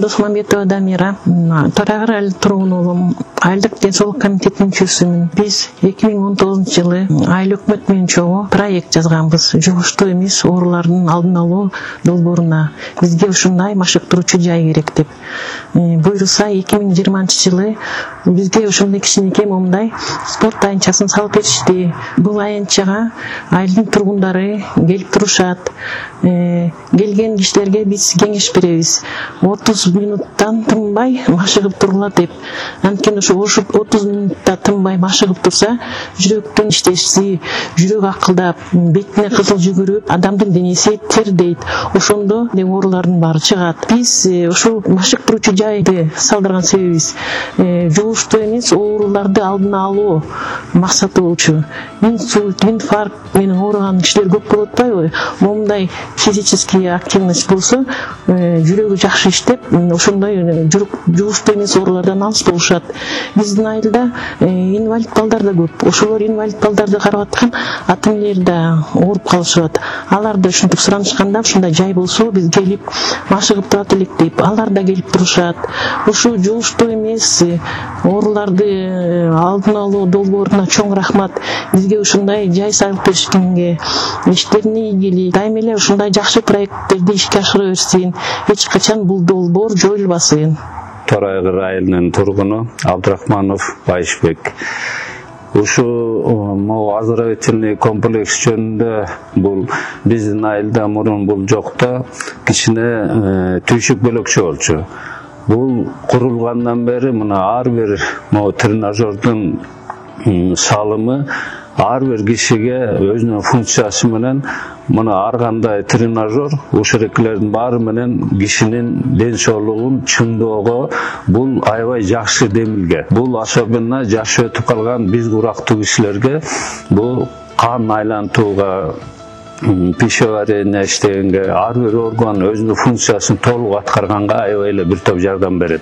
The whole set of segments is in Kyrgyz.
Досмамбетова Дамира, Торайгыр айыл тургуну, айылдык ден соолук комитетинин мүчөсүмүн. Биз 2019 жылы айыл өкмөт менен чогуу проект жазганбыз. Жугуштуу эмес оорулардын алдын алуу долбооруна бизге ушундай машыктыруучу жай керек деп. Буйруса 2020 жылы бизге ушундай кичинекей момундай спорт аянтчасын салып беришти. Бул аянтчага айылдын тургундары келип турушат. Келген кишилерге биз кеңеш беребиз. 30 минуттан тынбай машыгып тургула деп. Анткени ушу 30 минутта тынбай машыгып турса, жүрөктүн иштеши, жүрөк акылдап, бетине кызыл жүгүрүп, адамдын денеси тердейт. Ошондо оорулардын баары чыгат. Биз ушул машыктыруучу жайды салдырган себебибиз жугуштуу эмес ооруларды алдын алуу максаты болчу. Инсульт, инфаркт менен ооруган кишилер көп болуп атпайбы? Момундай физический активность болсо, жүрөгү жакшы иштеп, ошондой жугуштуу эмес оорулардан алыс болушат. Биздин айылда инвалид балдар да көп. Ошолор инвалид балдарды карап аткан ата-энелер да ооруп калышат. Аларды ушинтип суранышканда, ушундай жай болсо, биз келип машыгып турат элек деп, алар да келип турушат. Ушу жугуштуу эмес ооруларды алдын алуу долбооруна чоң рахмат. Бизге ушундай жай салып беришкенге, иштерине ийгилик. Дайыма эле ушундай жакшы проекттерди ишке ашыра берсин. Эч качан бул долбоор жоюлбасын. Торайгыр айылынын тургуну Абдрахманов Байышбек. Ушу оздоровительный комплекс жөнүндө бул биздин айылда мурун бул жокто кичине түйшүк бөлөкчө болчу. Бул курулгандан бери мына ар бир тренажердун салымы ар бир кишиге өзүнүн функциясы менен мына ар кандай тренажер ушеректердин баары менен кишинин ден соолугун чыңдоого бул аябай жакшы демилге. Бул особенно жашы өтүп калган биз курактуу кишилерге бул кан айлантууга, пищеварение иштегенге, ар бир орган өзүнүн функциясын толук аткарганга аябай эле бир топ жардам берет.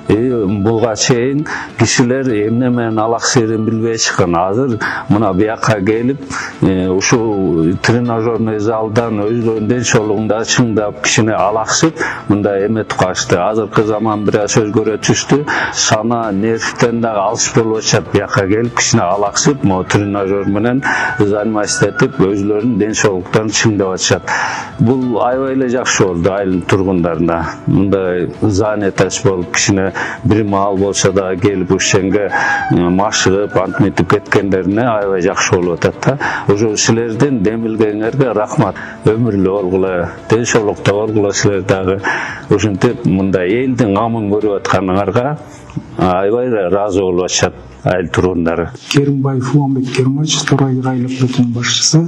Буга чейин кишилер эмне менен алак серин билбей чыккан. Азыр мына бияка келип, ушул тренажерный залдан өзүнүн ден соолугун да чыңдап, кичине алаксып, мындай эметип калышты. Азыркы заман бир аз өзгөрө түштү. Сана, нервтен дагы алыс болуп атышат. Бияка келип, кичине алаксып, могу тренажер менен заниматься этип, өзүлөрүнүн ден соолуктарын чыңдап атышат. Бул аябай эле жакшы болду айылдын тургундарына. Мындай занятость болуп, кичине бир маал болсо да келип ушенге машыгып, антметип кеткендерине аябай жакшы болуп атат да. Ошо силердин демилгеңерге рахмат. Өмүрлүү болгула, ден соолукта болгула силер дагы. Ушинтип мындай элдин камын көрүп атканыңарга аябай ыраазы болуп атышат айыл тургундары. Керимбаев Уланбек Керимович, Торайгыр айыл өкмөтүнүн башчысы.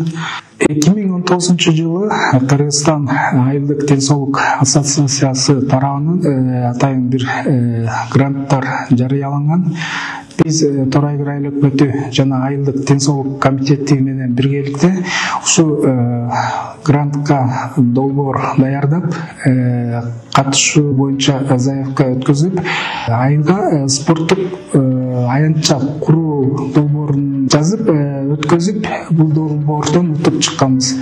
2019 жылы Кыргызстан айылдык ден соолук ассоциациясы тарабынан атайын бир гранттар жарыяланган. Биз Торайгыр айыл өкмөтү жана айылдык ден соолук комитети менен биргеликте ушу грантка долбоор даярдап, катышуу боюнча заявка өткөзүп, айылга спорттук аянтча куруу долбоорун жазып өткөзүп, бул долбоордон утуп чыкканбыз.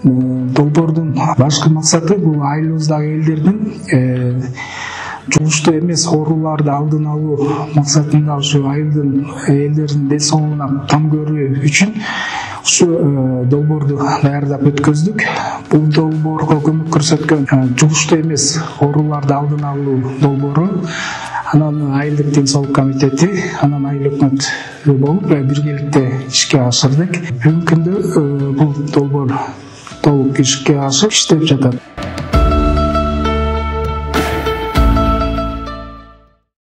Долбоордун башкы максаты бул айылыбыздагы элдердин жугуштуу эмес ооруларды алдын алуу максатында ушу айылдын элдеринин ден соолугуна там көрүү үчүн ушу долбоорду даярдап өткөздүк. Бул долбоорго көмөк көрсөткөн жугуштуу эмес ооруларды алдын алуу долбоору, анан айылдык ден соолук комитети, анан айыл өкмөт болуп биргеликте ишке ашырдык. Бүгүнкү күндө бул долбоор толук ишке ашып иштеп жатат.